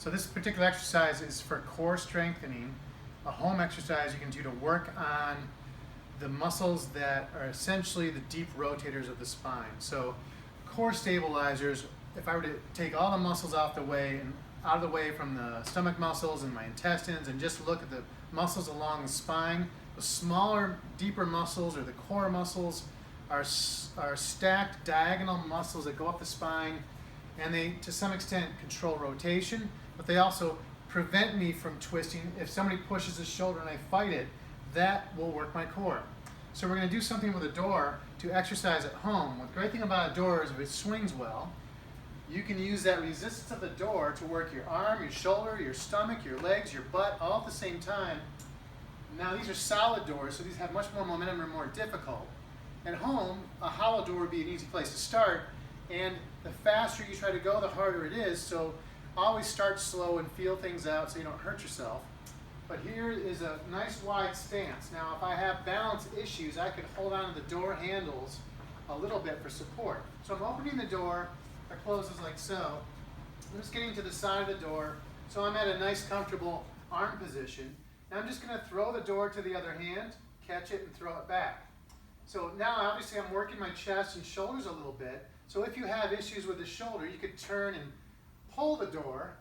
So this particular exercise is for core strengthening, a home exercise you can do to work on the muscles that are essentially the deep rotators of the spine. So core stabilizers, if I were to take all the muscles out of the way from the stomach muscles and my intestines and just look at the muscles along the spine, the smaller, deeper muscles or the core muscles are stacked diagonal muscles that go up the spine, and they, to some extent, control rotation, but they also prevent me from twisting. If somebody pushes the shoulder and I fight it, that will work my core. So we're going to do something with a door to exercise at home. The great thing about a door is if it swings well, you can use that resistance of the door to work your arm, your shoulder, your stomach, your legs, your butt, all at the same time. Now these are solid doors, so these have much more momentum and are more difficult. At home, a hollow door would be an easy place to start, and the faster you try to go, the harder it is, so always start slow and feel things out so you don't hurt yourself. But here is a nice wide stance. Now if I have balance issues, I could hold on to the door handles a little bit for support. So I'm opening the door, it closes like so. I'm just getting to the side of the door, so I'm at a nice comfortable arm position. Now I'm just going to throw the door to the other hand, catch it, and throw it back. So now obviously I'm working my chest and shoulders a little bit. So if you have issues with the shoulder, you could turn and pull the door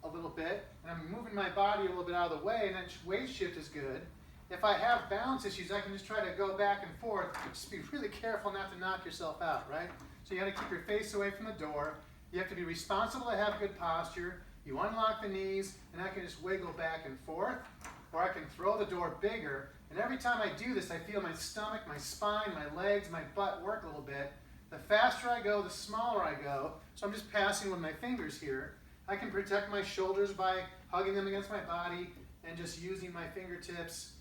a little bit, and I'm moving my body a little bit out of the way, and that weight shift is good. If I have balance issues, I can just try to go back and forth. Just be really careful not to knock yourself out, right? So you got to keep your face away from the door. You have to be responsible to have good posture. You unlock the knees, and I can just wiggle back and forth, or I can throw the door bigger. And every time I do this, I feel my stomach, my spine, my legs, my butt work a little bit. The faster I go, the smaller I go. So I'm just passing with my fingers here. I can protect my shoulders by hugging them against my body and just using my fingertips,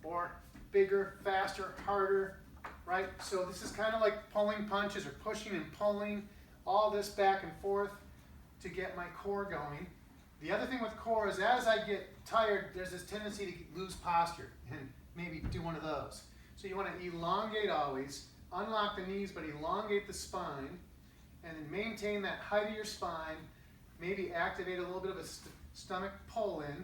or bigger, faster, harder, right? So this is kind of like pulling punches or pushing and pulling, all this back and forth to get my core going. The other thing with core is as I get tired, there's this tendency to lose posture and maybe do one of those. So you want to elongate always, unlock the knees, but elongate the spine, and then maintain that height of your spine, maybe activate a little bit of a stomach pull in,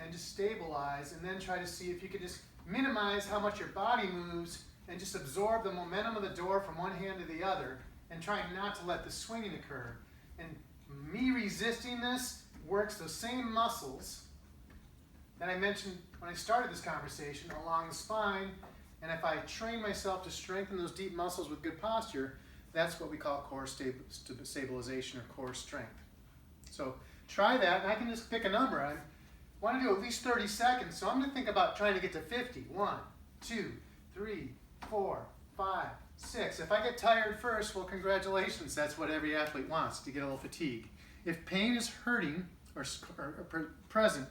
and just stabilize, and then try to see if you could just minimize how much your body moves and just absorb the momentum of the door from one hand to the other, and try not to let the swinging occur. And me resisting this works those same muscles that I mentioned when I started this conversation along the spine, and if I train myself to strengthen those deep muscles with good posture, that's what we call core stabilization or core strength. So try that, and I can just pick a number. I want to do at least 30 seconds, so I'm going to think about trying to get to 50. 1, 2, 3, 4, 5, 6. If I get tired first, well, congratulations. That's what every athlete wants, to get a little fatigue. If pain is hurting or present,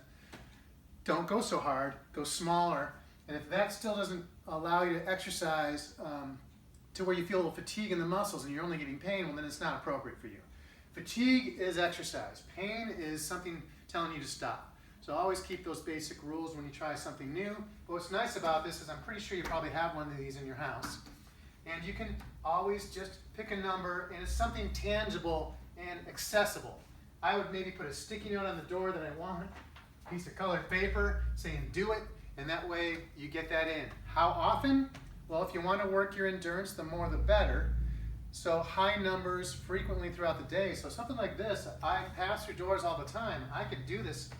don't go so hard, go smaller. And if that still doesn't allow you to exercise to where you feel a little fatigue in the muscles and you're only getting pain, well, then it's not appropriate for you. Fatigue is exercise. Pain is something telling you to stop. So always keep those basic rules when you try something new. But what's nice about this is I'm pretty sure you probably have one of these in your house. And you can always just pick a number, and it's something tangible and accessible. I would maybe put a sticky note on the door that I want, a piece of colored paper saying do it, and that way you get that in. How often? Well, if you want to work your endurance, the more the better. So high numbers frequently throughout the day. So something like this, I pass through doors all the time. I could do this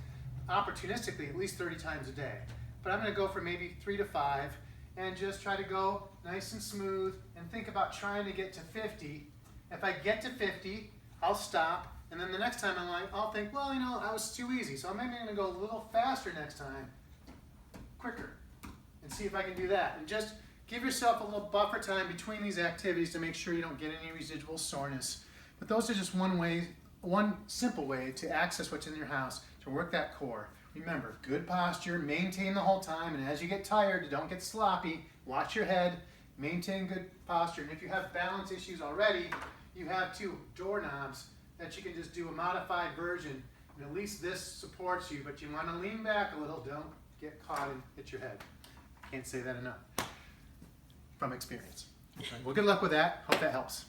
opportunistically at least 30 times a day. But I'm going to go for maybe 3 to 5 and just try to go nice and smooth and think about trying to get to 50. If I get to 50, I'll stop, and then the next time I'll think, well, you know, that was too easy. So I'm maybe going to go a little faster next time, quicker, and see if I can do that. And just give yourself a little buffer time between these activities to make sure you don't get any residual soreness. But those are just one simple way to access what's in your house to work that core. Remember, good posture, maintain the whole time, and as you get tired, don't get sloppy, watch your head, maintain good posture. And if you have balance issues already, you have 2 doorknobs that you can just do a modified version, and at least this supports you, but you want to lean back a little, don't get caught and hit your head. Can't say that enough from experience. Okay. Well, good luck with that. Hope that helps.